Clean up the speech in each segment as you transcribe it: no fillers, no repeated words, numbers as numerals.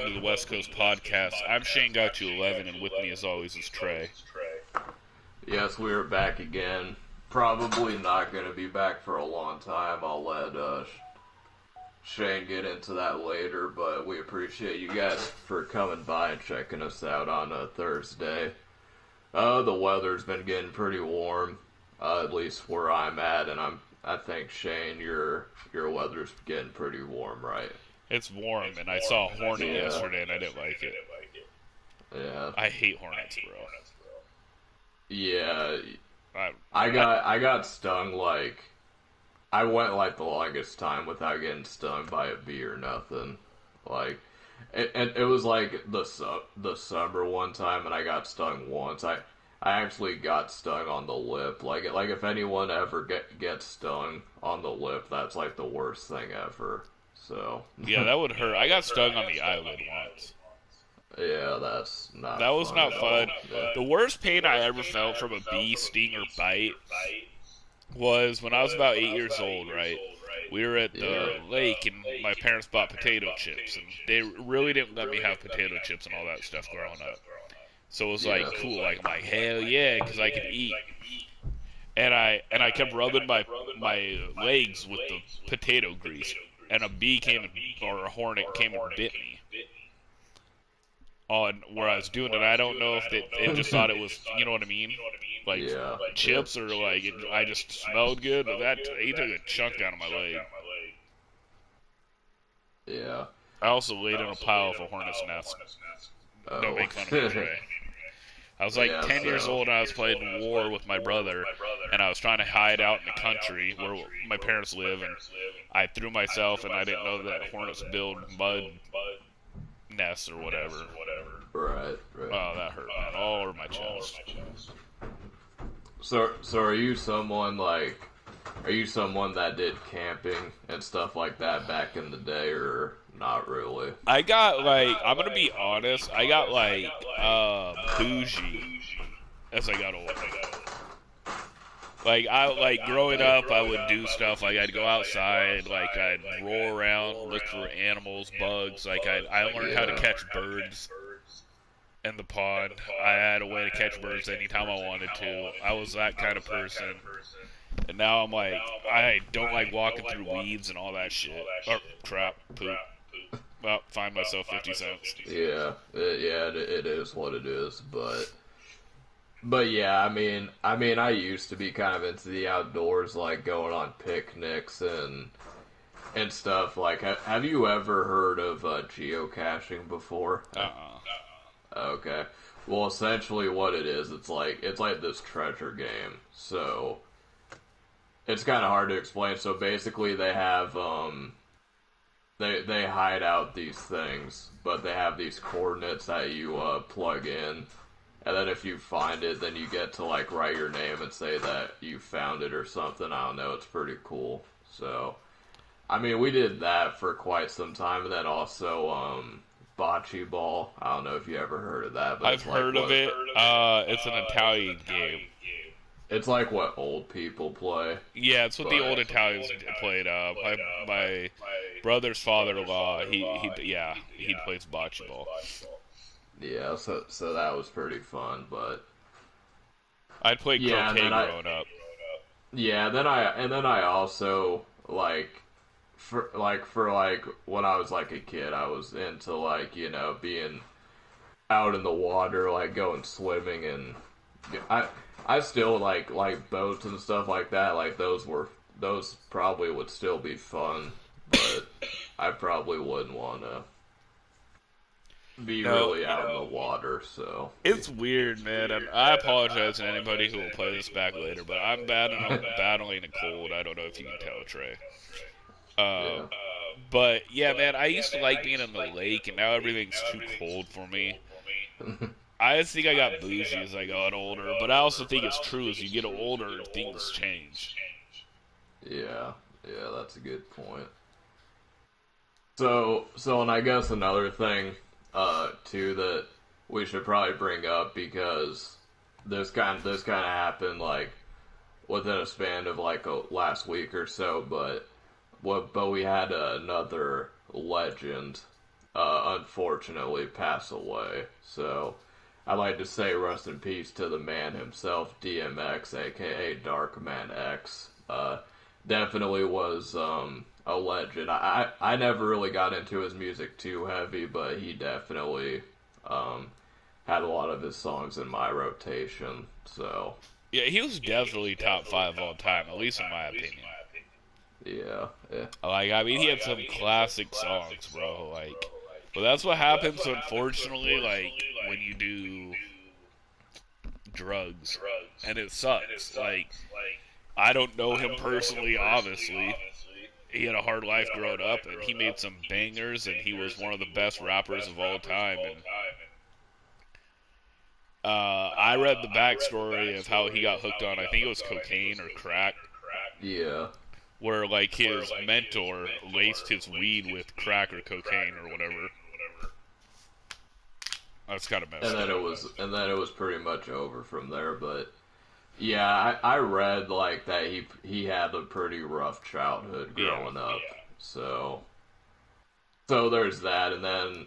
to the West Coast Podcast. I'm Shanegotyou11, and with me, as always, is Trey. Yes, we are back again. Probably not going to be back for a long time. I'll let Shane get into that later, but we appreciate you guys for coming by and checking us out on a Thursday. The weather's been getting pretty warm, at least where I'm at, and I think, Shane, your weather's getting pretty warm, right? It's warm, and I saw a hornet yesterday, and I didn't like it. Yeah. I hate hornets, bro. Yeah. I got stung, like, I went, like, the longest time without getting stung by a bee or nothing. Like, it was, like, the summer one time, and I got stung once. I actually got stung on the lip. Like if anyone ever gets stung on the lip, that's, like, the worst thing ever. So. Yeah, that would hurt. I got stung on the eyelid once. Yeah, that's not That was not fun. Yeah. The worst pain I ever felt from a bee sting or bite was when I was about 8 years old, right? We were at the lake, and my parents bought potato chips, and they really didn't let me have potato chips and all that stuff growing up. So it was like, cool, like, I'm like, hell yeah, because I could eat. And I kept rubbing my legs with the potato grease, and a bee or a hornet came and bit me on where I was doing it. I don't know if it just thought it was, you know what I mean? Like, chips, or like, I just smelled good, but he took a chunk out of my leg. Yeah. I also laid in a pile of a hornet's nest. Don't make fun of me, Trey. I was like 10 years old, and I was playing war with my brother, and I was trying to hide out in the country where my parents live, and I threw myself, and I didn't know that hornets build mud nests or whatever. Right. Oh, that hurt, man. All over my chest. So are you someone that did camping and stuff like that back in the day, or not really? I got, like, I'm gonna be honest, I got, like, bougie as I got older. Like, growing up, I would do stuff, like, I'd go outside, like, I'd roll around, look for animals, bugs, like, I learned how to catch birds in the pond. I had a way to catch birds anytime I wanted to. I was that kind of person. And now I'm like, I don't like walking through weeds and all that shit. Or crap, poop. Well, find myself 50 cents. Yeah, it is what it is, but yeah, I mean, I used to be kind of into the outdoors, like going on picnics and stuff. Like, have you ever heard of geocaching before? Okay. Well, essentially what it is, it's like this treasure game. So it's kind of hard to explain. So basically they have they hide out these things, but they have these coordinates that you plug in, and then if you find it, then you get to, like, write your name and say that you found it or something. I don't know, it's pretty cool. So I mean, we did that for quite some time, and then also Bocce Ball. I don't know if you ever heard of that, but I've heard of it. It's an Italian game. It's like what old people play. Yeah, it's what the old Italians played. My brother's father-in-law, he plays Bocce Ball. Yeah, so that was pretty fun, but I'd play croquet growing up. Yeah, then I also, for when I was like a kid, I was into, like, you know, being out in the water, like going swimming, and I still like boats and stuff like that. Like, those probably would still be fun, but I probably wouldn't want to be really out in the water. So it's weird, man. And I apologize to anybody who will play this back later, but I'm battling a cold. I don't know if you can tell, Trey. But yeah, man, I used to like being in the lake, and now everything's too cold for me. I think I got bougie as I got older, but I also think it's true, as you get older, things change. Yeah, that's a good point. So, and I guess another thing, too, that we should probably bring up, because this kind of happened, like, within a span of, like, last week or so, but we had another legend unfortunately pass away. So I'd like to say rest in peace to the man himself, DMX, aka Darkman X. Definitely was a legend. I never really got into his music too heavy, but he definitely had a lot of his songs in my rotation. So Yeah, he was definitely top 5 all time, at least in my opinion. yeah, yeah. Like, I mean, he had some classic songs, bro. Like, but that's what happens, unfortunately. Like, when you do drugs, and it sucks. Like, I don't know him personally, obviously. He had a hard life growing up, and he made some bangers, and he was one of the best rappers of all time. And I read the backstory of how he got hooked on, I think it was cocaine or crack, Yeah. where like his mentor laced his weed with crack or cocaine or whatever. That's kind of messed up. And then it was pretty much over from there. But yeah, I read like that he had a pretty rough childhood growing up. So there's that, and then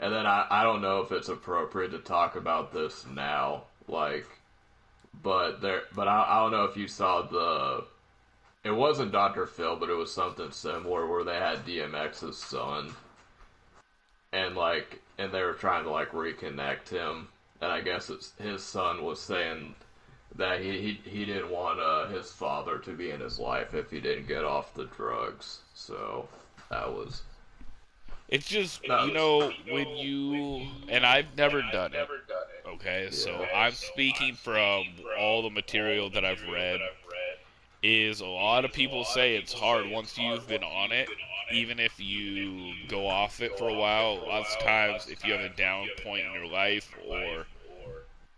I don't know if it's appropriate to talk about this now, like, but I don't know if you saw it wasn't Dr. Phil, but it was something similar where they had DMX's son, and they were trying to like reconnect him, and I guess his son was saying that he didn't want his father to be in his life if he didn't get off the drugs. So that was. It's just, when you, and I've never done it, okay, so I'm speaking from all the material that I've read, is a lot of people say it's hard once you've been on it, even if you go off it for a while. Lots of times, if you have a down point in your life or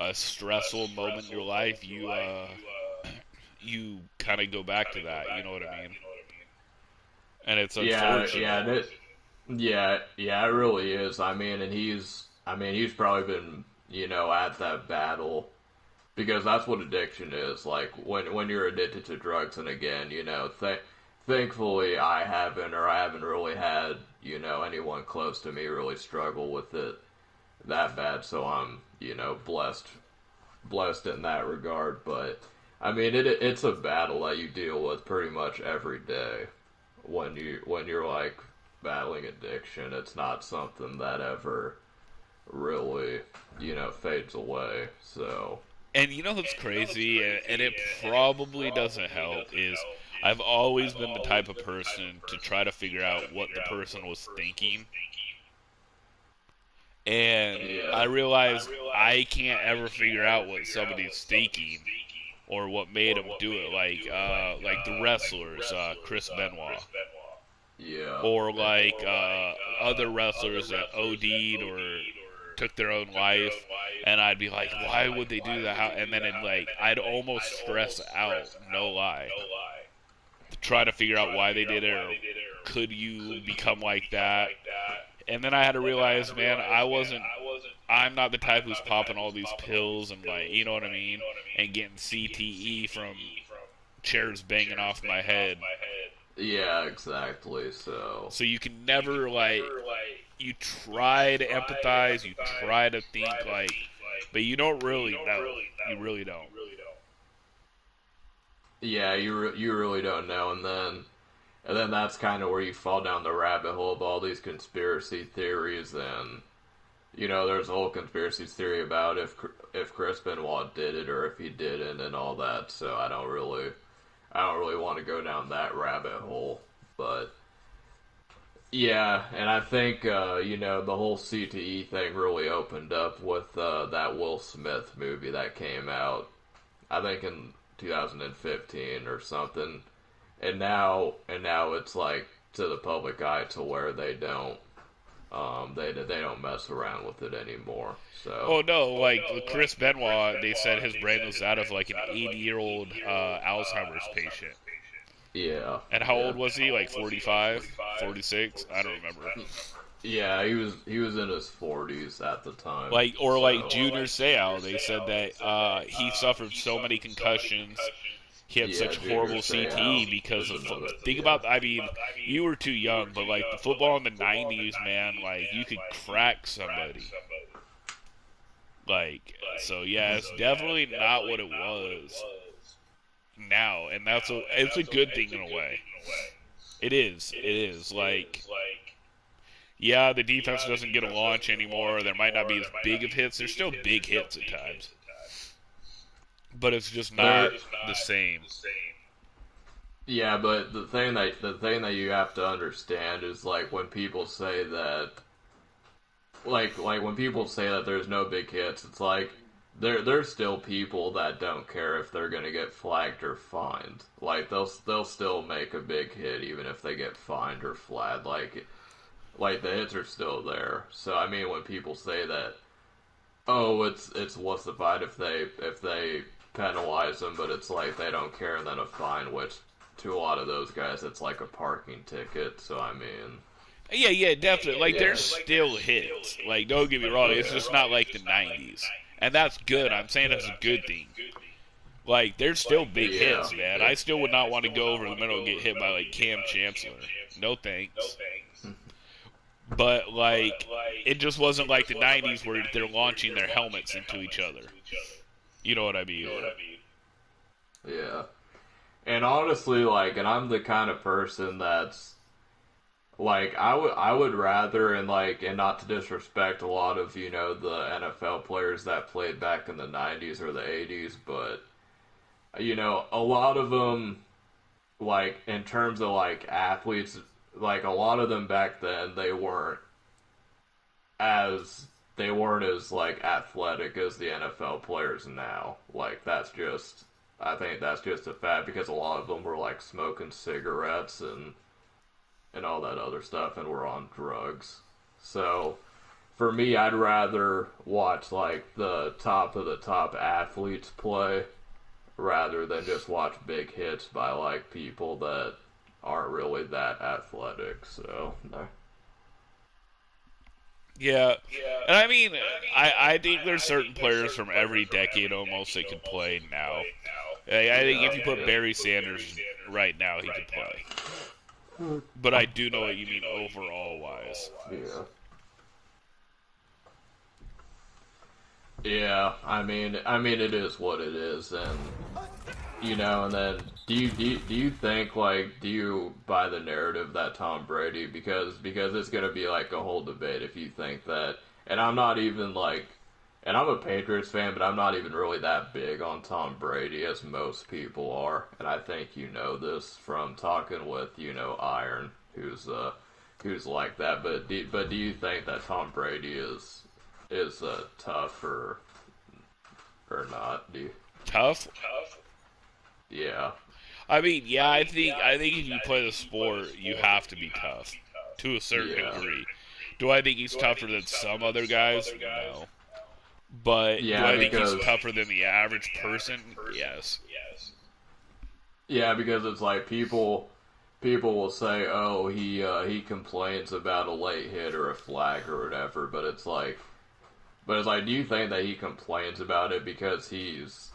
a stressful moment in your life, you kind of go back to that, you know what I mean? And it's unfortunate. Yeah, it really is. I mean, he's probably been, at that battle because that's what addiction is. Like when you're addicted to drugs, and again, thankfully I haven't really had, anyone close to me really struggle with it that bad. So I'm, blessed in that regard. But I mean, it's a battle that you deal with pretty much every day when you're like battling addiction. It's not something that ever really, fades away. So. And you know what's crazy, and it probably doesn't help, is I've always been the type of person to try to figure out what the person was thinking. And I realize I can't ever figure out what somebody's thinking or what made them do it. Like the wrestlers, Chris Benoit. Yeah. Or like other wrestlers that OD'd or took their own life, and I'd be like, why would they do that? And then I'd almost stress out, no lie, to try to figure out why they did it, or could you become like that? And then I had to realize, man, I'm not the type who's popping all these pills and like, you know what I mean, and getting CTE from chairs banging off my head. Yeah, exactly. So you can never you try to empathize, you try to think but you don't really know. You really don't. Yeah, you really don't know, and then that's kind of where you fall down the rabbit hole of all these conspiracy theories, and there's a whole conspiracy theory about if Chris Benoit did it or if he didn't and all that. So I don't really want to go down that rabbit hole, but yeah, and I think the whole CTE thing really opened up with that Will Smith movie that came out, I think in 2015 or something, and now it's like to the public eye to where they don't mess around with it anymore. So. Oh no, like Chris Benoit, they said his brain was that of like an 80-year-old Alzheimer's patient. Yeah. And how old was he? Like 45, 46? I don't remember. Yeah, he was in his 40s at the time. Like Junior Seau, they said that he suffered so many concussions he had Yeah, such Junior horrible Seau CTE because is of another. think Yeah. about I mean you were too young, but like the football in the '90s, man, like you could crack somebody. Like so, yeah, it's definitely not what it was now, and it's a good thing in a way. It is. It is like. Yeah, the defense doesn't get a launch anymore. There might not be as big of hits. There's still big hits at times, but it's just There, not the same. yeah, but the thing that you have to understand is like when people say that, like when people say that there's no big hits, it's like there's still people that don't care if they're gonna get flagged or fined. Like they'll still make a big hit even if they get fined or flagged. Like the hits are still there. So I mean, when people say that, oh, it's justified if they penalize them, but it's like they don't care and then a fine, which to a lot of those guys it's like a parking ticket. So I mean, Yeah, yeah, definitely. Like, yeah, there's still hits. Like, don't get me wrong. It's just not like the '90s, and that's good. I'm saying that's a good thing. Like, there's still big yeah, hits, man. I still would not want to go over the middle and get hit by like Cam Chancellor. No thanks. But like, it just wasn't like the '90s where they're launching their helmets into each other. You know what I mean? yeah. And honestly, like, and I'm the kind of person that's like I would rather, and not to disrespect a lot of the NFL players that played back in the '90s or the '80s, but a lot of them, like in terms of like athletes, like a lot of them back then as they weren't as like athletic as the NFL players now. Like I think that's just a fact because a lot of them were like smoking cigarettes and all that other stuff and were on drugs. So for me, I'd rather watch like the top of the top athletes play rather than just watch big hits by like people that aren't really that athletic. So no. Yeah, and I mean, I think there's certain players from every decade almost that could play now. I think if you put Barry Sanders right now, he could play. But I do know what you mean overall wise. Yeah. Yeah, I mean, it is what it is, and and then do you think like do you buy the narrative that Tom Brady because it's gonna be like a whole debate if you think that, and I'm not even like, and I'm a Patriots fan, but I'm not even really that big on Tom Brady as most people are, and I think you know this from talking with Iron, who's like that, but do you think that Tom Brady is tough or not? Do you? Tough? Yeah. I mean, yeah, I think if you play the sport, you have to be tough to a certain Yeah. degree. Do I think he's tougher than some other guys? No. But do Yeah, I think he's because tougher than the average person? Yes. yeah, because it's like people will say, "Oh, he complains about a late hit or a flag or whatever," but it's like, do you think that he complains about it because he's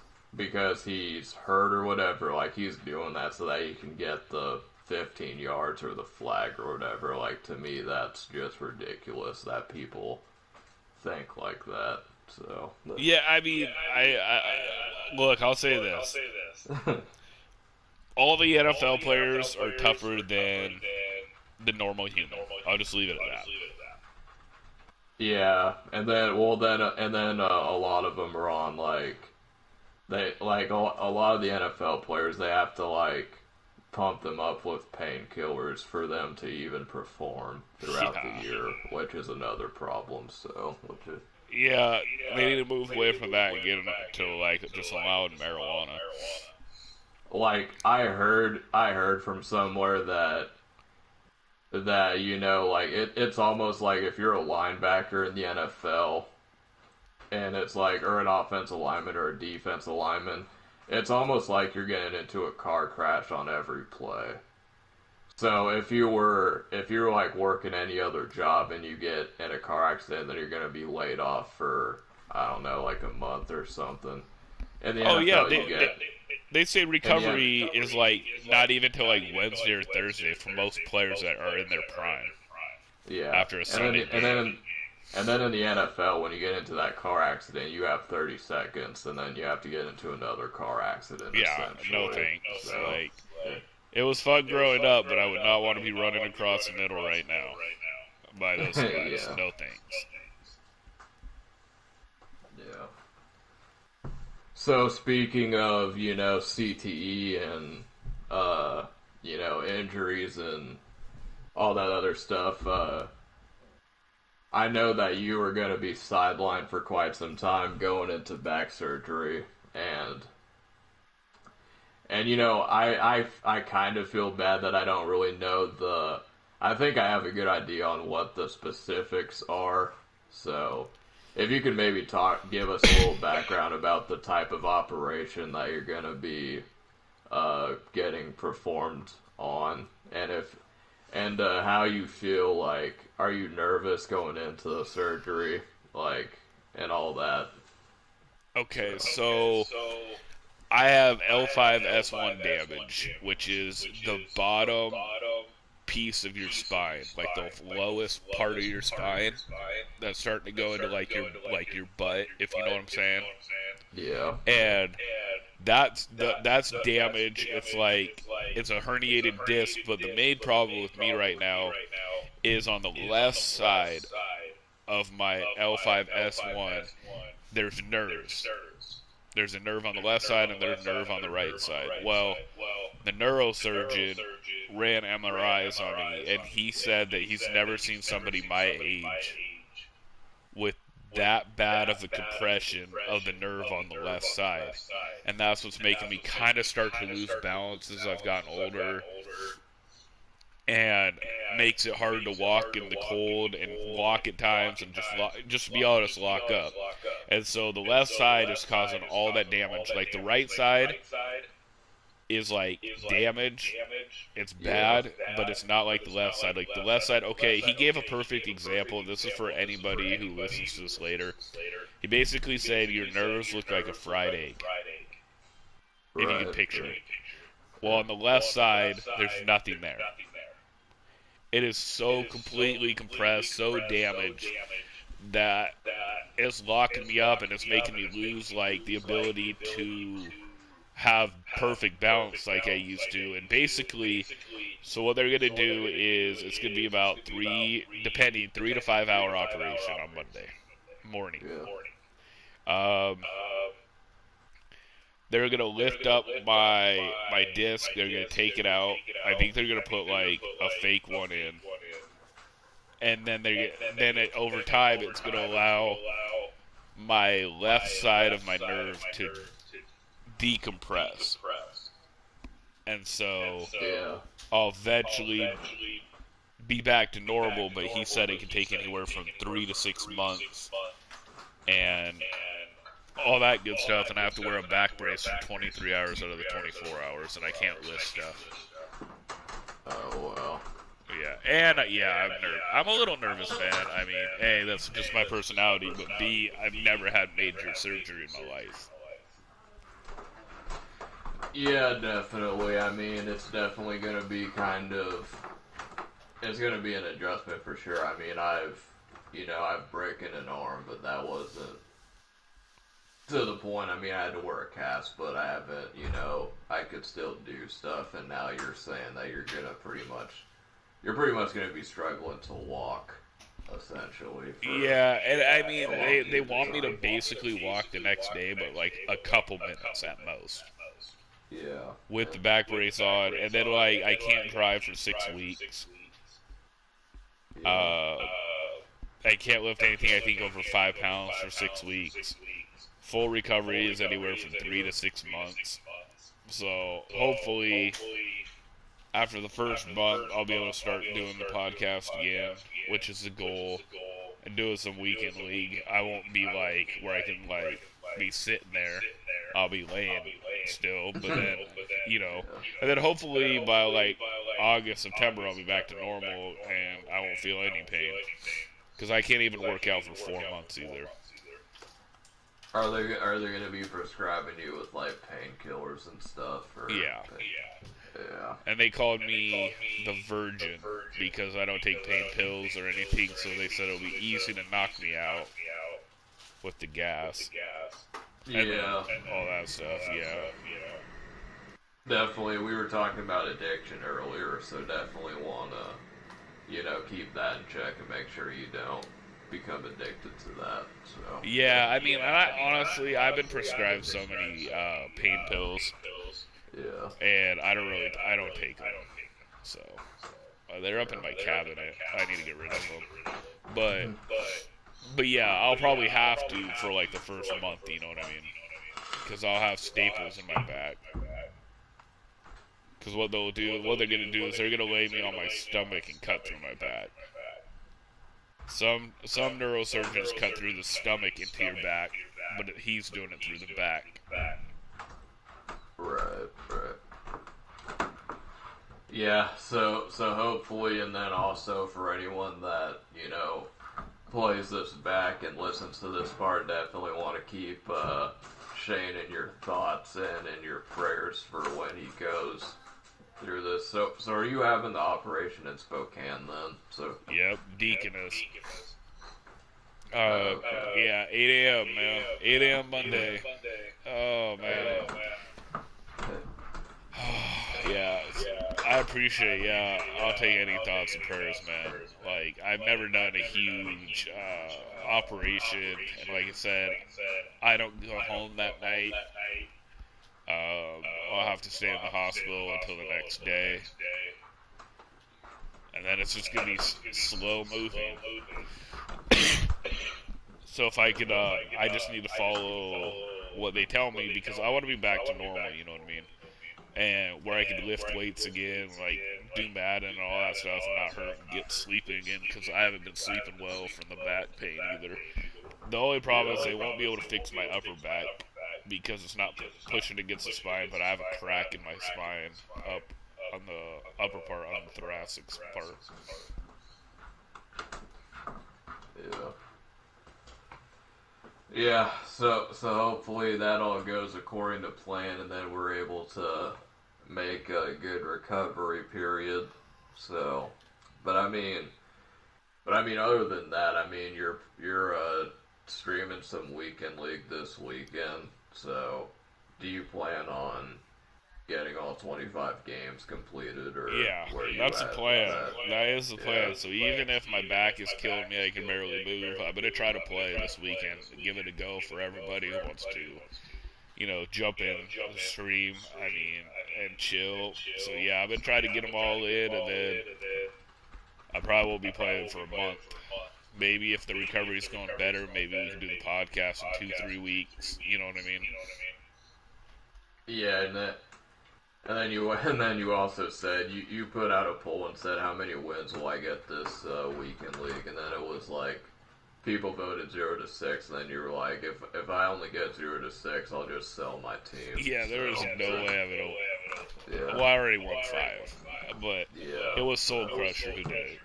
hurt or whatever? Like he's doing that so that he can get the 15 yards or the flag or whatever. Like to me, that's just ridiculous that people think like that. So Yeah, I mean, I look. I'll say this: all the NFL players are tougher than the normal human. I'll just leave it at that. yeah, and then a lot of them are on like they like a lot of the NFL players they have to like pump them up with painkillers for them to even perform throughout Yeah, the year, which is another problem. So, which is yeah. They need to move away from that and get to like just allowing marijuana. like I heard from somewhere that like it's almost like if you're a linebacker in the NFL and it's like or an offensive lineman or a defensive lineman, it's almost like you're getting into a car crash on every play. So if you're like working any other job and you get in a car accident, then you're gonna be laid off for I don't know like a month or something. In the Oh yeah, NFL, you get they say in the recovery is like not even till like Wednesday or Thursday for most players that are in their prime yeah, after a Sunday game. and then in the NFL, when you get into that car accident, you have 30 seconds, and then you have to get into another car accident, Yeah, no essentially. thanks. So, Like, it was fun growing up, but I would not want to be running across the middle right now by those guys. yeah, No thanks. yeah. So speaking of, CTE and injuries and all that other stuff, I know that you were going to be sidelined for quite some time going into back surgery, and I kind of feel bad that I don't really know I think I have a good idea on what the specifics are. So, if you could maybe give us a little background about the type of operation that you're going to be getting performed on, and how you feel, like, are you nervous going into the surgery, like, and all that. Okay, so I have L5S1 damage, which is the bottom piece of your spine, like the lowest part of your spine that's starting to go into like your butt, if you know what I'm saying. Yeah. And that's damage. It's like it's a herniated disc, but the main problem with me right now is on the left side of my L5S1. There's nerves. There's a nerve on the left side and there's a nerve on the right side. Well, the neurosurgeon ran MRIs on me, and he said that he's never seen somebody my age with that bad of a compression of the nerve on the left side. And that's what's making me kind of start to lose balance as I've gotten older, and makes it hard to walk in the cold and walk at times and just to be honest, lock up. And so the left side is causing all that damage. Like the right side is like damage. It's bad, but it's not like the left side. Like the left side, okay, he gave a perfect example. This is for anybody who listens to this later. He basically said your nerves look like a fried egg. If you can picture it. Well, on the left side, there's nothing there. It is so completely compressed, so damaged, that it's locking me up and it's making me lose like the ability to have perfect balance like I used to. And basically, so what they're going to do is it's going to be about 3 to 5 hour operation on Monday morning. They're going to lift up my disc. They're going to take it out. I think they're going to put like a fake one in. And then over time it's going to allow my left side of my nerve to decompress. And so I'll eventually be back to normal, but he said it could take anywhere from 3 to 6 months. And all that good stuff, and I have to wear a back brace for 23 hours out of the 24 hours, and I can't lift stuff. Oh, well. Yeah, and I'm a little nervous, man. I mean, A, that's just my personality, but B, I've never had major surgery in my life. Yeah, definitely. I mean, it's definitely going to be it's going to be an adjustment for sure. I mean, I've broken an arm, but that wasn't to the point. I mean, I had to wear a cast, but I haven't, I could still do stuff, and now you're saying that you're pretty much going to be struggling to walk, essentially. Yeah, and I mean, they want me to basically walk the next day, but like a couple minutes at most. Yeah. With the back brace on, and then like I can't drive for 6 weeks. I can't lift anything, I think, over 5 pounds for 6 weeks. Full recovery is anywhere from 3 to 6 months. So hopefully, after the first month, I'll be able to start doing the podcast again, which is the goal, and doing some weekend league. I won't be like where I can like be sitting there. I'll be laying still, but then, and then hopefully by like August, September, I'll be back to normal and I won't feel any pain. Because I can't even work out for 4 months either. Are they going to be prescribing you with like painkillers and stuff? Or Yeah. Yeah. And they called me the Virgin because I don't take pain pills or anything, so they said it'll be easy to knock me out with the gas. Yeah. And all that stuff, yeah. Definitely, we were talking about addiction earlier, so definitely want to, keep that in check and make sure you don't become addicted to that. So. Yeah, I mean, honestly, I've been prescribed so many pain pills, Yeah. and I don't take them. So they're up in my cabinet. I need to get rid of them. But yeah, I'll probably have to for like the first month. You know what I mean? Because I'll have staples in my back. Because what they're gonna do is they're gonna lay me on my stomach and cut through my back. Some neurosurgeons cut through the stomach into your back, but he's doing it through the back. Right. Yeah, so hopefully, and then also for anyone that, plays this back and listens to this part, definitely want to keep Shane in your thoughts and in your prayers for when he goes through this. So are you having the operation in Spokane then? So Yep, Deaconess. Yeah, 8 a.m. man, 8 a.m. Monday. Oh man. Yeah, I appreciate. Yeah, I'll take any thoughts and prayers, man. Like I've never done a huge operation, and like I said, I don't go home that night. I'll have to stay in the hospital until the next day, and then it's just gonna be slow moving. So if I could, I just need to follow what they tell me because I want to be back to normal. You know what I mean? And where I could lift weights again, like do Madden and all that stuff, and not hurt and get sleeping again because I haven't been sleeping well from the back pain either. The only problem is they won't be able to fix my upper back because it's not pushing against the spine, but I have a crack in my spine up on the upper part, on the thoracic part. yeah. Yeah, so hopefully that all goes according to plan, and then we're able to make a good recovery period. So, but I mean, other than that, I mean, you're streaming some weekend league this weekend. So, do you plan on getting all 25 games completed, or Yeah, that's the plan. That is the plan. So even if my back is killing me, I can barely move, I'm going to try to play this weekend and give it a go for everybody who wants to, jump in the stream, and chill. So yeah, I've been trying to get them all in, and then I probably won't be playing for a month. Maybe if the recovery's going better, maybe we can do the podcast in 2-3 weeks. You know what I mean? Yeah, and then you also said you put out a poll and said how many wins will I get this weekend league, and then it was like people voted 0 to 6, and then you were like, if I only get 0 to 6, I'll just sell my team. Yeah, there is no way I'm gonna. Yeah. Well, I already won 5, but Yeah. it was Soul Crusher who did it.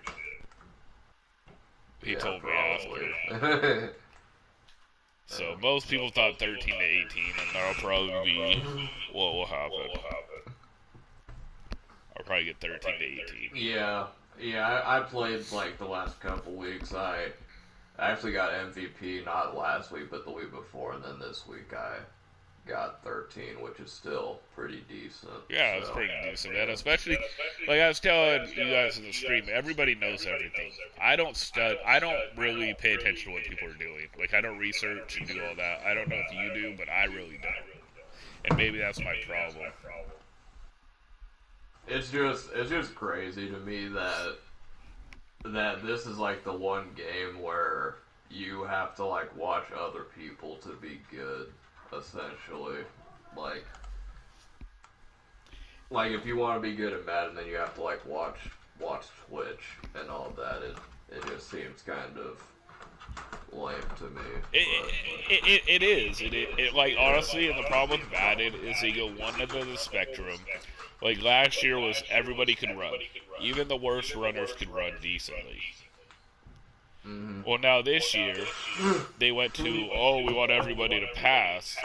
He told me after. So most people thought 13 to 18, and that'll probably be what will happen. I'll probably get 13 to 18. Yeah, I played like the last couple weeks. I actually got MVP not last week, but the week before, and then this week I got 13, which is still pretty decent. Yeah, it's pretty decent, man. Especially, like I was telling you guys in the stream, everybody knows everything. I don't really pay attention to what people are doing. Like, I don't research and do all that. I don't know if you do, but I really don't. And maybe that's my problem. It's just crazy to me that this is like the one game where you have to like watch other people to be good. Essentially, like if you want to be good at Madden, then you have to like watch Twitch and all that. It just seems kind of lame to me. It is. It like honestly, and the problem with Madden is they go one end of the spectrum. Like last year was everybody could run, even the worst runners could run decently. Mm-hmm. Well, now this year, they went to, we want everybody to pass,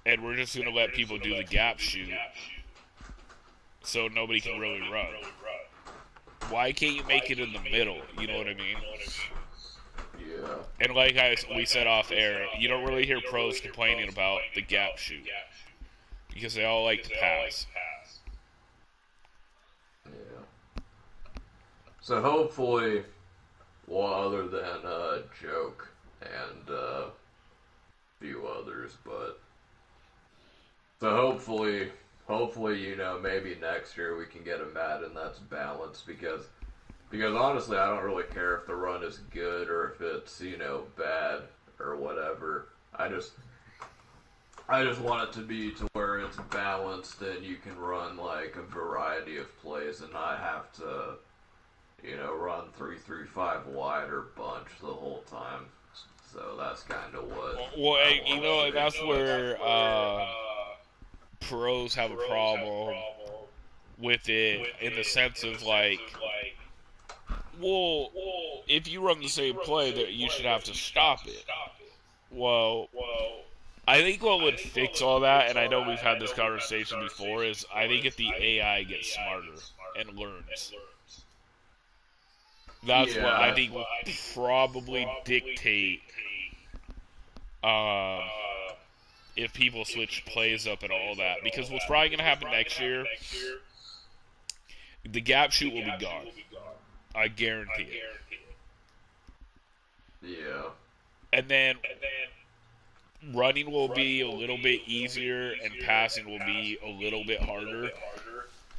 and we're just going to let people do the gap shoot so nobody can really run. Why can't you make it in the middle? You know what I mean? Yeah. And like we said off air, you don't really hear pros complaining about the gap shoot because they all like to pass. Yeah. So hopefully, well, other than Joke and a few others, but so hopefully, maybe next year we can get a Madden that's balanced because honestly, I don't really care if the run is good or if it's, bad or whatever. I just want it to be to where it's balanced and you can run like a variety of plays and not have to, run 3-3-5 wide or bunch the whole time. So that's kind of what. Well, and that's where pros have a problem with it in the sense of like, well, if you run the same play, that you should have to stop it. Well, I think what would fix all that, and I know we've had this conversation before, is I think if the AI gets smarter and learns. That's what I think will probably dictate if people switch plays up and all that. Because what's probably going to happen next year, the gap shoot will be gone. I guarantee it. Yeah. And then running will be a little bit easier and passing will be a little bit harder.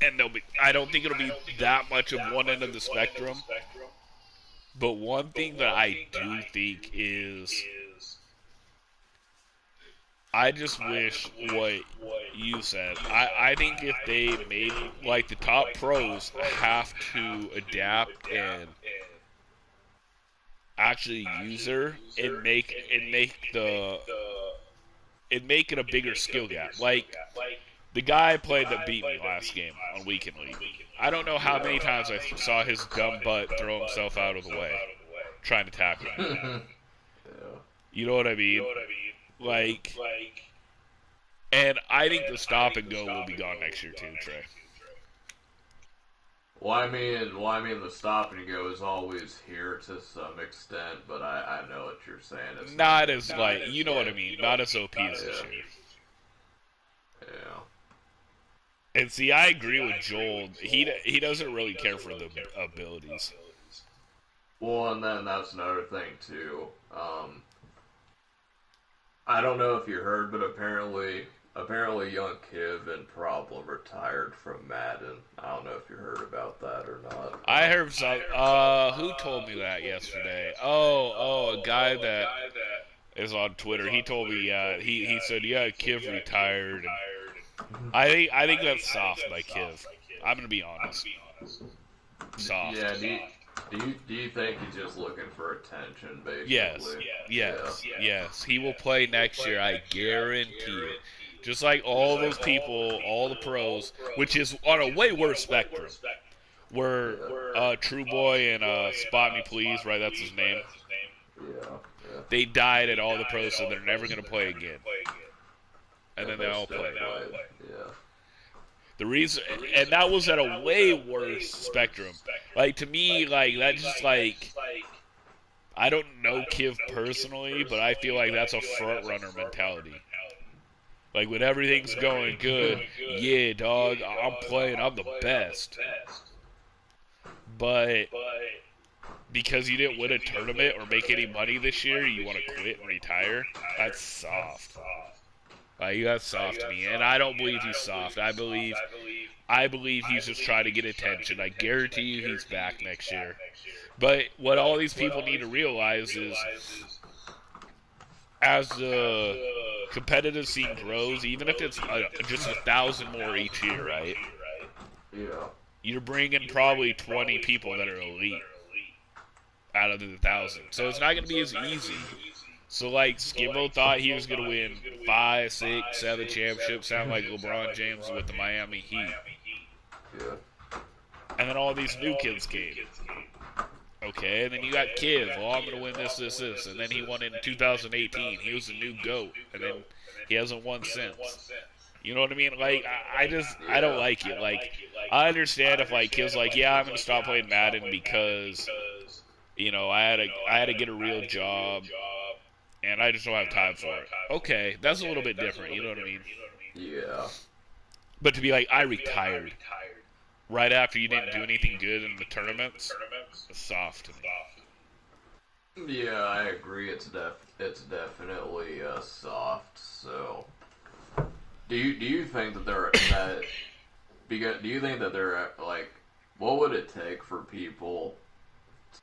And I don't think it'll be that much of one end of the spectrum. But one thing that I do think is I just wish what you said. I think if they made, like, the top pros have to adapt and actually use her and make it a bigger skill gap. Like, the guy played that beat me last game on Weekend League. I don't know how many times I saw his dumb butt throw himself out of the way trying to tackle me. You know what I mean? Like, and I think the stop and go will be gone next year too, Trey. Well, I mean, the stop and go is always here to some extent, but I know what you're saying. It's not as like, you know what I mean? Not as OP as this year. Yeah. And see, I agree with Joel. He doesn't really care for the abilities. Well, and then that's another thing too. I don't know if you heard, but apparently young Kiv and Problem retired from Madden. I don't know if you heard about that or not. I heard some. Who told me that yesterday? A guy that is on Twitter. He told me. He said, yeah, Kiv retired. And I think that's soft by Kiv. I'm gonna be honest. Soft. Yeah. Do you think he's just looking for attention, basically? Yes. He will play next year. I guarantee it. Just like all those people, all the pros, which is on a way worse spectrum. Where True Boy and Spot Me Please, right? That's his name. Yeah. They died at all the pros, so they're never going to play again. And then they all played. Yeah. The reason, and that was at a way worse spectrum. Like, to me, like, that's just like, I don't know Kiv personally, but I feel like that's a front runner mentality. Like, when everything's going good, yeah, dog, I'm playing, I'm the best. But because you didn't win a tournament or make any money this year, you want to quit and retire? That's soft. Like, that's soft to me, and I don't believe he's soft. I believe he's just trying to get attention. I guarantee you he's back next year. But what all these people need to realize is, as the competitive scene grows, even if it's just 1,000 more each year, right? Yeah. You're bringing probably 20 people that are elite out of the 1,000. So it's not going to be as easy. So, like, Skibbo thought he was going to win 5, 6, 7 championships, sound like LeBron James with the Miami Heat. Yeah. And then all these new kids came. Okay, and then you got Kiv. Oh, I'm gonna win this, and then he won in 2018. He was a new GOAT, and then he hasn't won since. You know what I mean? Like, I don't like it. Like, I understand if like Kiv's like, yeah, I'm gonna stop playing Madden because, I had to get a real job, and I just don't have time for it. Okay, that's a little bit different. You know what I mean? Yeah. But to be like, I retired right after you didn't do anything good in the tournaments, it's soft to me. Yeah, I agree. It's definitely soft. So, do you think that do you think that they're like, what would it take for people?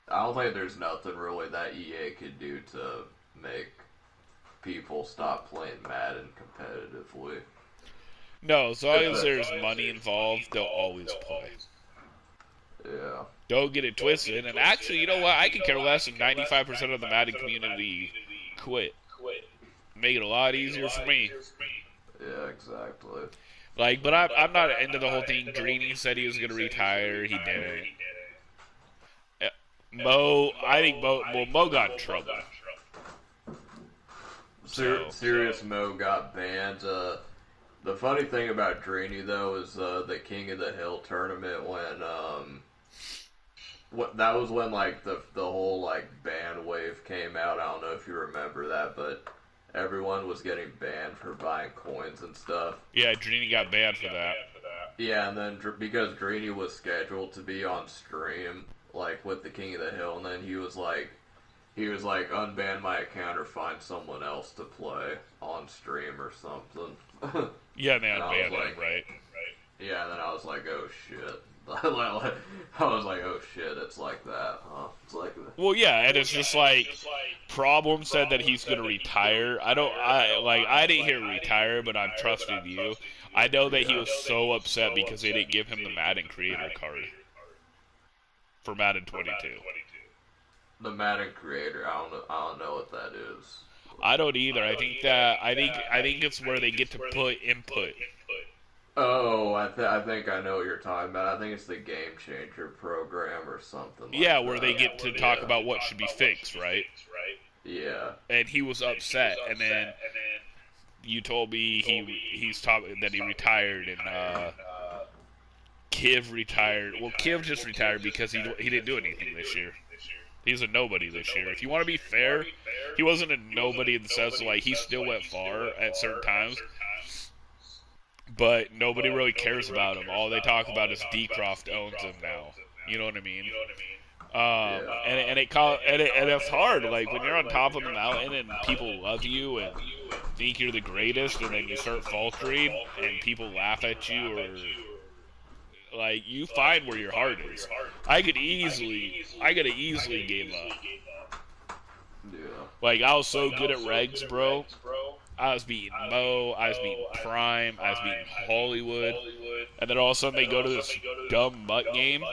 I don't think there's nothing really that EA could do to make people stop playing Madden competitively. No, as long as there's money involved, they'll always play. Yeah. Don't get it twisted. And actually, you know what? I could care less if 95% of the Madden community quit. Make it a lot easier for me. Yeah, exactly. Like, but I'm not into the whole thing. Greeny said he was going to retire. He didn't. Mo got in trouble. Serious Mo got banned. The funny thing about Greeny though is the King of the Hill tournament when that was when like the whole like ban wave came out. I don't know if you remember that, but everyone was getting banned for buying coins and stuff. Yeah, Greeny got banned for that. Yeah, and then because Greeny was scheduled to be on stream like with the King of the Hill, and then he was like, unban my account or find someone else to play on stream or something. Yeah, they unbanned him, right? Yeah, and then I was like, oh shit. I was like, oh shit, it's like that, huh? It's like that. Well, yeah, and it's just like, Problem said that he's gonna retire. I didn't hear retire, but I've trusted you. I know that he was so upset because they didn't give him the Madden creator card for Madden 22. The Madden creator, I don't know what that is. I don't either. I think it's where they get to put input. Oh, I think I know what you're talking about. I think it's the Game Changer program or something. Yeah, where they get to talk about what should be fixed, right? Yeah. And he was upset, and then you told me he's talking that he retired, and Kiv retired. Well, Kiv just retired because he didn't do anything this year. He's a nobody this year. If you want to be fair, he wasn't a nobody in the sense of like he still went far at certain times, but nobody really cares about him. All they talk about is Decroft owns him now. You know what I mean? And it's hard. Like when you're on top of the mountain and people love you and think you're the greatest, and then you start faltering and people laugh at you, or like you find where your heart is. I could have easily gave up. Yeah. Like I was so good at regs, bro. I was beating Mo, I was beating Prime, I was beating Hollywood, and then all of a sudden they go to this dumb mutt game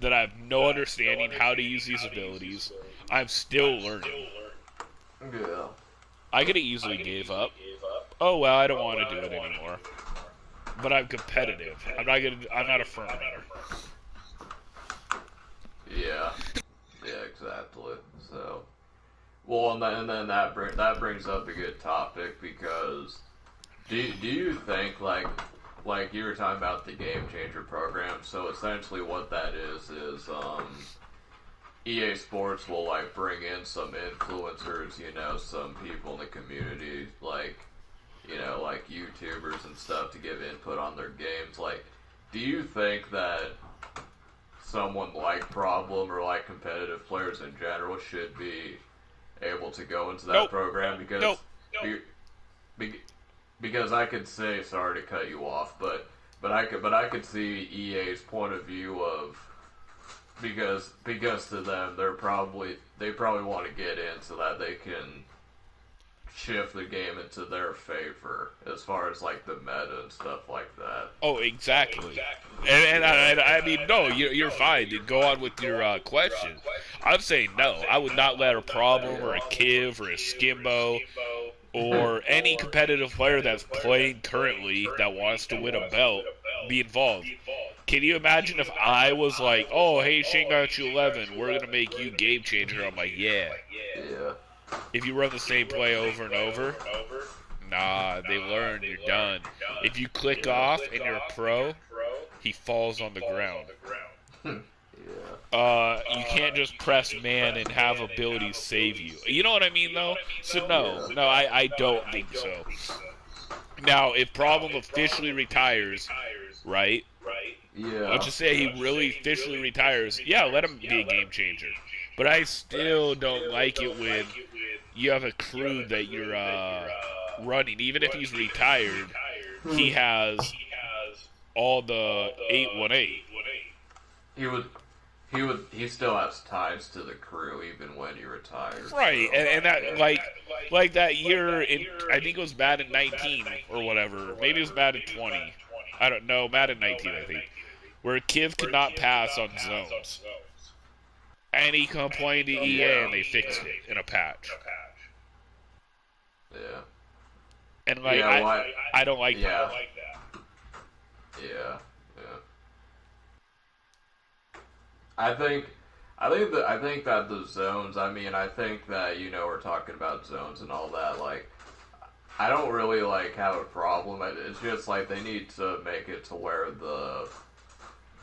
that I have no understanding how to use these abilities. I'm still learning. Yeah. I could have easily gave up. Oh well, I don't want to do it anymore. But I'm competitive. I'm not a front runner. Yeah. Yeah, exactly. So, well, and then that brings up a good topic because do you think like you were talking about the Game Changer program? So essentially, what that is EA Sports will like bring in some influencers, some people in the community, like YouTubers and stuff to give input on their games. Like, do you think that someone like Problem or like competitive players in general should be able to go into that program? Because I could say, sorry to cut you off, but I could see EA's point of view of because to them they probably want to get in so that they can shift the game into their favor as far as like the meta and stuff like that. Oh, exactly. And I mean, no, you're fine. Go on with your question. I'm saying no. I would not let a Problem or a Kiv or a Skimbo or any competitive player that's playing currently that wants to win a belt be involved. Can you imagine if I was like, oh, hey, Shanegotyou11, we're going to make you game changer? I'm like, yeah. Yeah. If you run the same play over and over, nah, they learn, you're done. If you click off and you're a pro, he falls on the ground. You can't just press man and have abilities save you. You know what I mean, though? So, no, I don't think so. Now, if Problem officially retires, right? Yeah. Let's just say he really officially retires. Yeah, let him be a game changer. But I still don't like it when you have a crew that you're running. Even if he's retired, he has all the 818. He still has ties to the crew even when he retires. Right, so. and that like that year in, I think it was Madden 19 or whatever. Maybe it was Madden 20. I don't know, Madden 19 I think, where kids could not pass on zones. And he complained to EA and they fixed it in a patch. Yeah. And like I don't like that. Yeah. I think that the zones, I mean, I think that, we're talking about zones and all that, like, I don't really, like, have a problem. It's just, like, they need to make it to where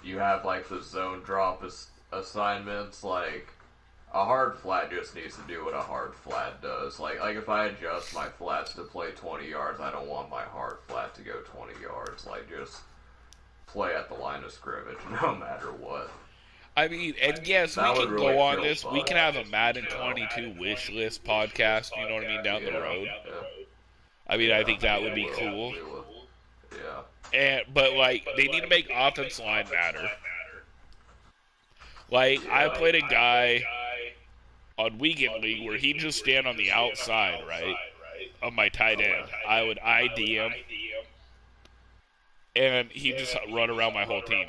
you have, like, the zone drop assignments, like, a hard flat just needs to do what a hard flat does. Like if I adjust my flats to play 20 yards, I don't want my hard flat to go 20 yards. Like, just play at the line of scrimmage no matter what. I mean, and yes, we can really go on this. We can have a Madden 22 wish list podcast, you know what I mean, down the road. Yeah. I mean, I think that would be cool. Yeah. But, like, they need to make offense line matter. Like, I played a guy on Weekend League where he'd just stand on the outside, right, of my tight end. I would ID him, and he'd just run around my whole team.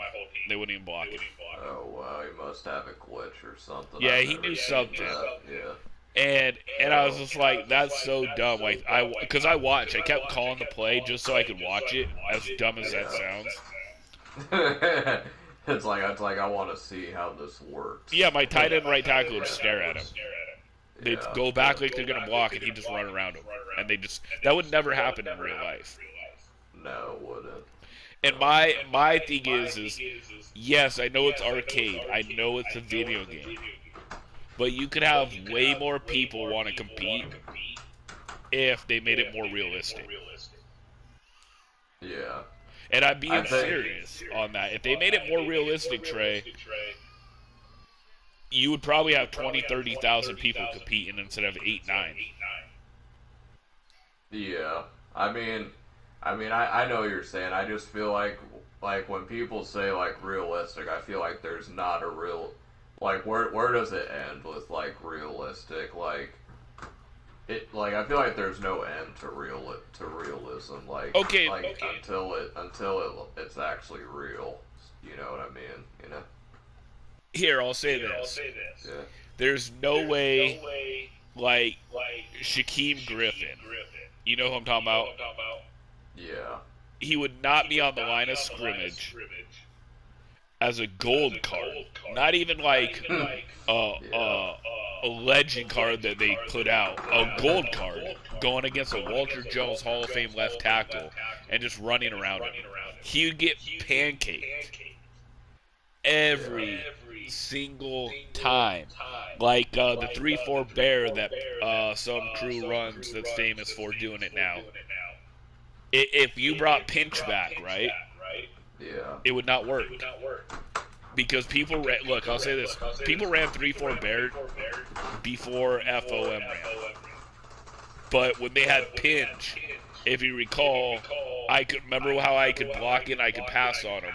They wouldn't even block him. Oh, wow, he must have a glitch or something. Yeah, he knew something. Yeah. And I was just like, that's so dumb. Like, because I kept calling the play just so I could watch it, as dumb as that sounds. It's like I want to see how this works. Yeah, my tight end right tackle would stare at him. They'd go back like they're gonna block, and he'd just run around him. And that would never happen in real life. No, it wouldn't. And my thing is yes, I know it's arcade. I know it's a video game. But you could have way more people want to compete if they made it more realistic. Yeah. And I'm being serious on that. If they made it more realistic, Trey, you would probably have 20, 30,000 people competing instead of 8, 9. Yeah. I mean, I know what you're saying. I just feel like when people say, like, realistic, I feel like there's not a real, like, where does it end with, like, realistic? Like, I feel like there's no end to realism. Like, okay, until it's actually real. You know what I mean? You know. Here, I'll say this. Yeah. There's no way, like Shaquem Griffin. You know who I'm talking about? Yeah. He would not be on the line of scrimmage as a gold card. Not even like a legend card that they put out. A gold card going against a Walter Jones Hall of Fame left tackle and just running around him. He would get pancaked every single time. Like the 3-4 bear that some crew runs that's famous for doing it now. If you brought pinch back, right? Yeah. It would not work. Because people look, I'll say this. People ran 3-4 bear before FOM ran. But when they had pinch, if you recall, I could remember how I could block it and I could pass on them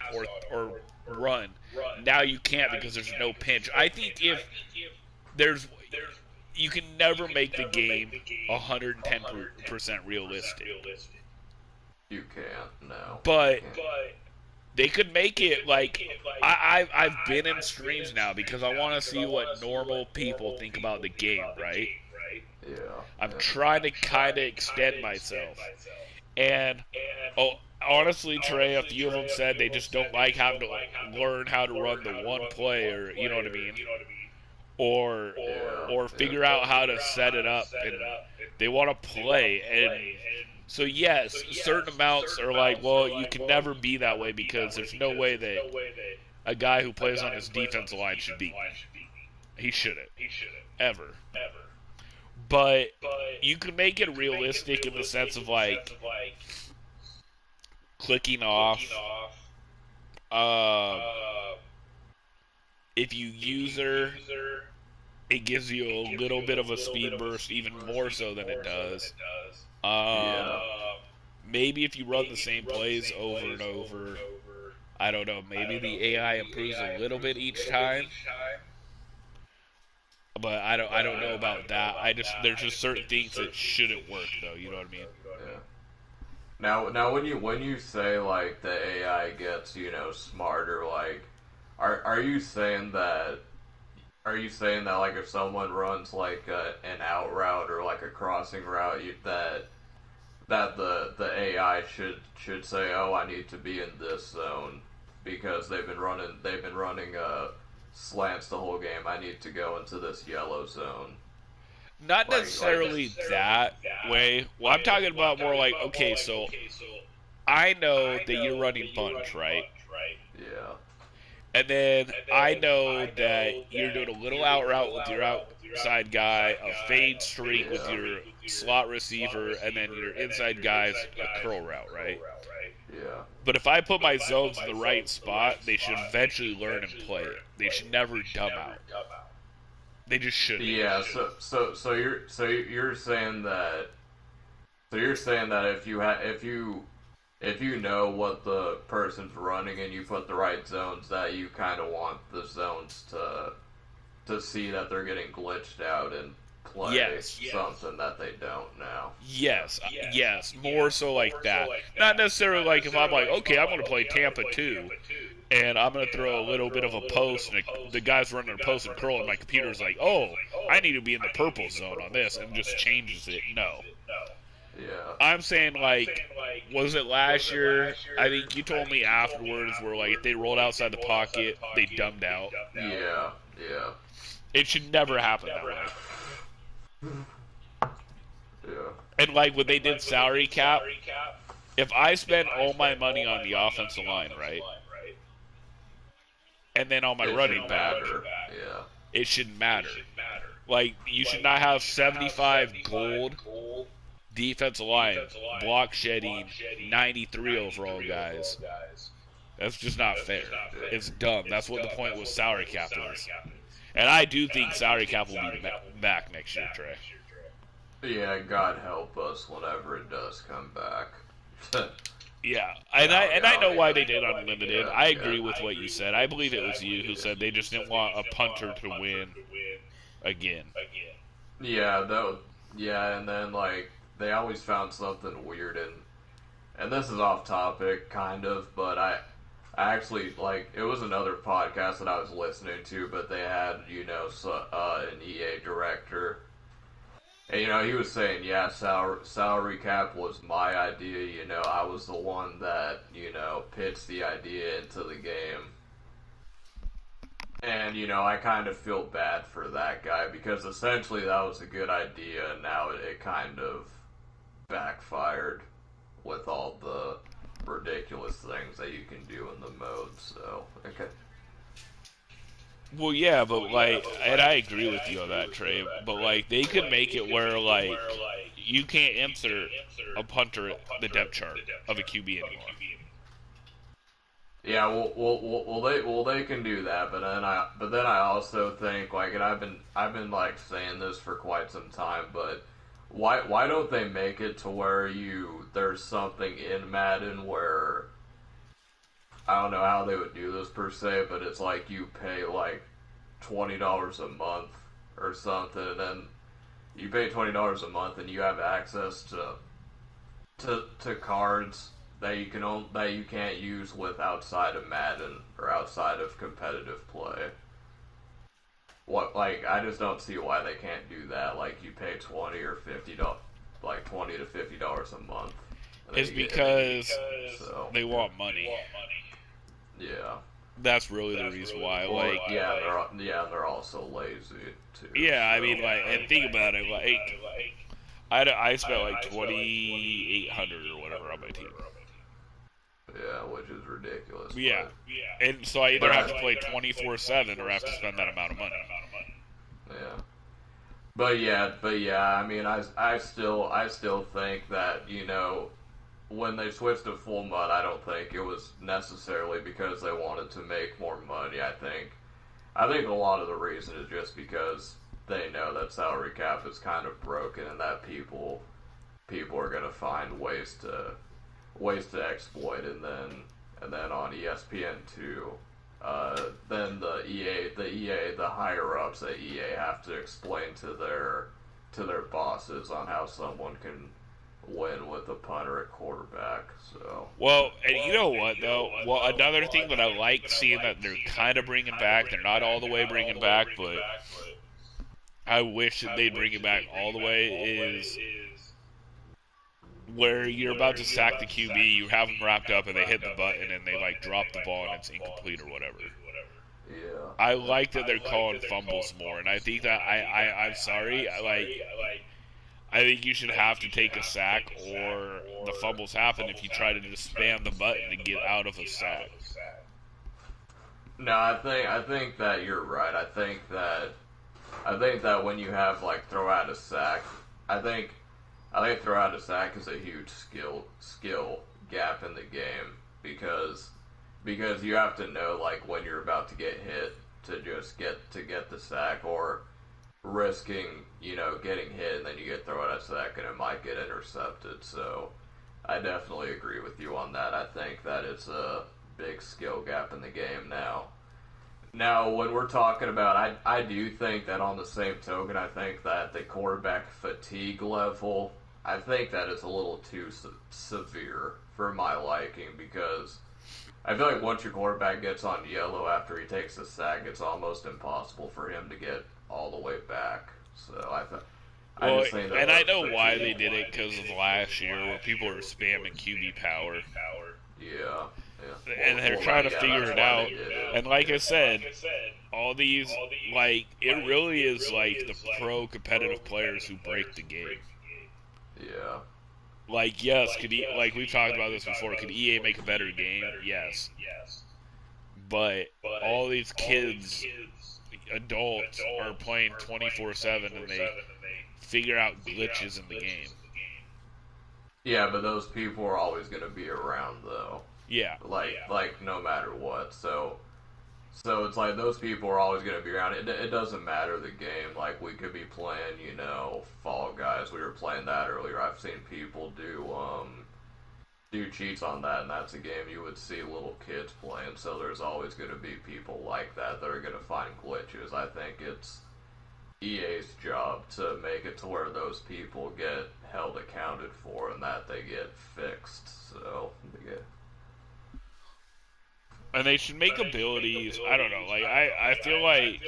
or run. Now you can't because there's no pinch. I think if you can never make the game 110% realistic. You can't, no. But they could make it like I've been in streams now because I want to see what normal people think about the game, right? Yeah. I'm trying to kind of extend myself, and honestly, Trey, a few of them said they just don't like having to learn how to run the one play, or you know what I mean, or Yeah, or yeah. figure out how to set it up, and they want to play. And so yes, certain amounts are like, well, you can never be that way because there's no way that a guy who plays on his defensive line should beat me. He shouldn't ever. But you can make it realistic in the sense of like clicking off. Um, if you user, it gives you a little bit of a speed burst, even more so than it does. Um, Yeah. maybe if you run the same plays over and over, I don't know. Maybe the AI improves a little bit each time, but I don't know about that. There's just certain things that shouldn't work though. You know what I mean? Yeah. Now, when you say like the AI gets smarter, like, are you saying that? Are you saying that like if someone runs like an out route or like a crossing route, that the AI should say, oh, I need to be in this zone because they've been running slants the whole game. I need to go into this yellow zone. Not Like necessarily that way. Well, I'm talking about more like, okay, so I know that you're running bunch, right? yeah, And then I know that you're doing a little out route with your outside guy, a fade streak with yeah, your slot receiver, and then your inside guy's a curl route, right? yeah. But if I put my zones in the right spot, they should eventually learn and play it. They should never dumb out. They just shouldn't. Yeah, so you're saying that if you know what the person's running and you put the right zones, that you kind of want the zones to see that they're getting glitched out and play Yes. something that they don't now. Yes, more so like that. Not necessarily like if I'm like, okay, I'm going to play Tampa 2, and I'm going to throw a little bit of a post, and the guy's running a post and curl, and my computer's like, oh, I need to be in the purple zone on this, and just changes it. No. Yeah, I'm saying, like, was it last year? I think you told me afterwards where, like, if they rolled outside the pocket, they dumbed out. yeah, yeah, It should never happen that way. yeah, And, like, when they did salary cap, if I spend all my money on the offensive line, right, and then on my it running should back, matter. Yeah, it shouldn't matter. Like, you should not have 75 gold defensive line block shedding 93 overall guys. That's just not fair. It's dumb. That's what the point was salary cap is. And I do think salary cap will be back next year, Trey. yeah. God help us whenever it does come back. Yeah, and I know why they did unlimited. Yeah, I agree yeah. with what you said. I believe it was you who said they just didn't want a punter to win again. Yeah, yeah, and then like they always found something weird, and this is off topic kind of, but I actually like it was another podcast that I was listening to, but they had an EA director, and he was saying, yeah, salary cap was my idea. I was the one that pitched the idea into the game. And, I kind of feel bad for that guy because essentially that was a good idea and now it kind of backfired with all the ridiculous things that you can do in the mode, so, okay. Well, yeah, but like, and I agree with you on that, Trey. But like, they could make it where like you can't insert a punter at the depth chart of a QB anymore. Yeah, they can do that, but then I also think like, and I've been like saying this for quite some time, but why don't they make it to where there's something in Madden where I don't know how they would do this per se, but it's like you pay like $20 a month or something, and then you pay $20 a month and you have access to cards that you can't use with outside of Madden or outside of competitive play. I just don't see why they can't do that. Like you pay $20 or $50, like $20 to $50 a month. It's because they want money. Yeah. That's really the reason why. Or, Like, they're also lazy too. yeah, So. I mean, like, and think about it. Like, I spent like 2,800 or whatever on my team. Yeah, which is ridiculous. Yeah, and so I either have to play 24/7 or have to spend that amount of money. Yeah. But yeah, I mean, I still think that, when they switched to full mud, I don't think it was necessarily because they wanted to make more money. I think a lot of the reason is just because they know that salary cap is kind of broken and that people are gonna find ways to exploit it. And then on ESPN2, then the higher ups at EA have to explain to their bosses on how someone can win with a punter at quarterback. So Well, and you know what though? Well, another thing that I like seeing that they're kind of bringing back. They're not all the way bringing back, but I wish that they'd bring it back all the way. Is where you're about to sack the QB, you have them wrapped up, and they hit the button, and they like drop the ball, and it's incomplete or whatever. yeah, I like that they're calling fumbles more, and I think that I'm sorry, I think you should have to take a sack, or the fumbles happen if you try to just spam the button to get out of a sack. no, I think that you're right. I think that when you have like throw out a sack, I think throw out a sack is a huge skill gap in the game because you have to know like when you're about to get hit to just get the sack, or risking getting hit and then you get thrown out a sack and it might get intercepted. So I definitely agree with you on that. I think that it's a big skill gap in the game now. Now, when we're talking about, I do think that on the same token, I think that the quarterback fatigue level, I think that is a little too severe for my liking, because I feel like once your quarterback gets on yellow after he takes a sack, it's almost impossible for him to get all the way back. So Well, and I know why they did it, because of last year where people were spamming QB power. Yeah. And they're trying to figure it out. And like I said, all these, like, it really is like the pro competitive players who break the game. Yeah. Like, yes, like we've talked about this before, could EA make a better game? Yes. But all these kids, adults, are playing 24/7 and they figure out glitches in the game. Yeah, but those people are always going to be around, though. Yeah. Like no matter what. So it's like those people are always going to be around. It doesn't matter the game. Like, we could be playing, Fall Guys. We were playing that earlier. I've seen people do cheats on that, and that's a game you would see little kids playing. So there's always going to be people like that are going to find glitches. I think it's EA's job to make it to where those people get held accounted for and that they get fixed. So And they should make abilities. I don't know. Like, I feel like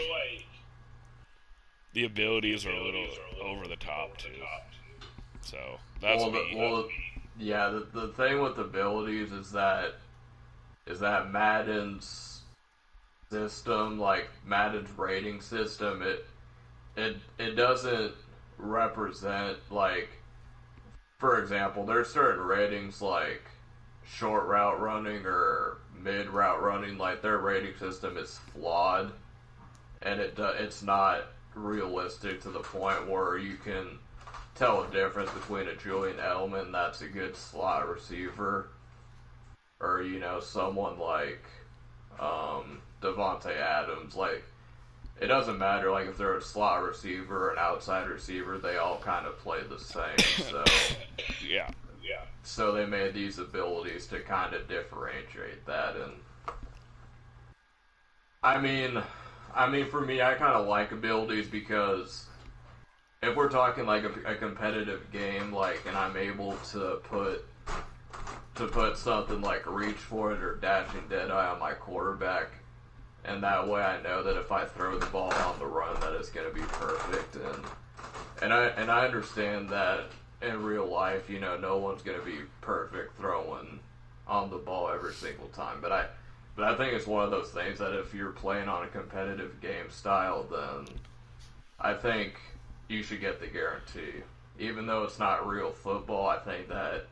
the abilities are a little over the top too. So that's me. Yeah. The thing with abilities is that Madden's system, like Madden's rating system, it doesn't represent, like, for example, there's certain ratings like short route running or mid route running, like their rating system is flawed, and it's not realistic to the point where you can tell a difference between a Julian Edelman that's a good slot receiver, or someone like Devontae Adams. Like, it doesn't matter, like, if they're a slot receiver or an outside receiver, they all kind of play the same. So yeah. So they made these abilities to kind of differentiate that. And I mean, for me, I kind of like abilities because if we're talking like a competitive game, like, and I'm able to put something like reach for it or dashing deadeye on my quarterback, and that way I know that if I throw the ball on the run, that it's going to be perfect. And I understand that in real life, you know, no one's gonna be perfect throwing on the ball every single time. But I think it's one of those things that if you're playing on a competitive game style, then I think you should get the guarantee. Even though it's not real football, I think that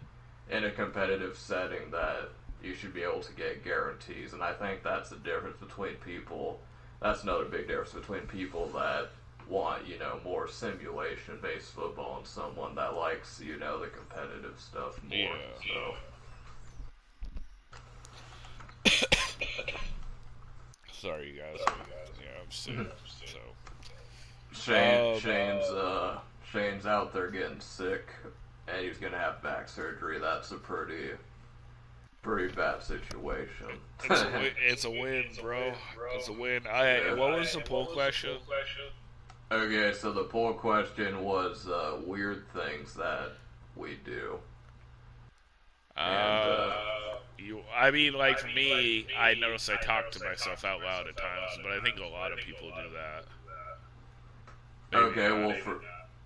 in a competitive setting that you should be able to get guarantees. And I think that's the difference between people. That's another big difference between people that want, you know, more simulation-based football and someone that likes, you know, the competitive stuff more. Yeah. So. Sorry, you guys. Yeah, I'm sick. So. Shane's out there getting sick, and he's gonna have back surgery. That's a pretty bad situation. It's a win, bro. It's a win. What was the poll question? Okay, so the poll question was weird things that we do. For me, I notice I talk to myself out loud at times, but I think a lot of people do that.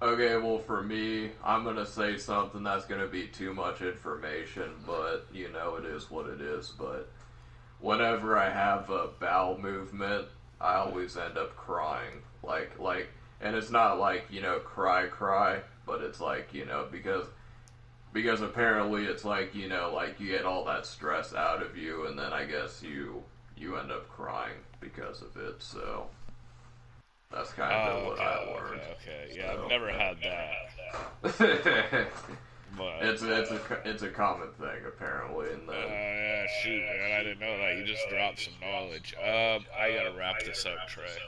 Okay, well, for me, I'm gonna say something that's gonna be too much information, but you know, it is what it is. But whenever I have a bowel movement, I always end up crying. And it's not like, you know, cry, but it's like, you know, because apparently it's like, you know, like you get all that stress out of you, and then I guess you end up crying because of it. So that's kind of what I learned. Okay. Yeah, so, I've never had that. But it's a common thing apparently. And then yeah, shoot, man, I didn't know that. You just dropped some knowledge. I gotta wrap this up, Trey.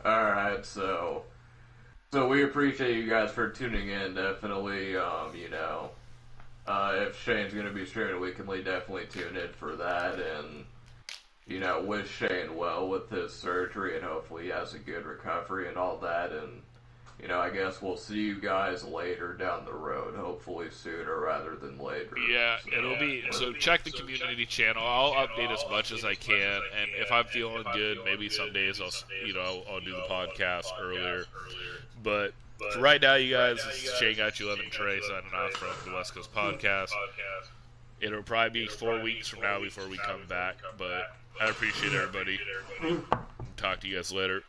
All right, so we appreciate you guys for tuning in. Definitely, you know, if Shane's gonna be streaming weekly, definitely tune in for that, and you know, wish Shane well with his surgery, and hopefully he has a good recovery and all that. And you know, I guess we'll see you guys later down the road. Hopefully sooner rather than later. Yeah, it'll be. So check the community channel. I'll update as much as I can, and if I'm feeling good, maybe some days I'll do the podcast earlier. But for right now, you guys, this is Shanegotyou11 Trey signing off from the West Coast Podcast. It'll probably be 4 weeks from now before we come back, but I appreciate everybody. Talk to you guys later.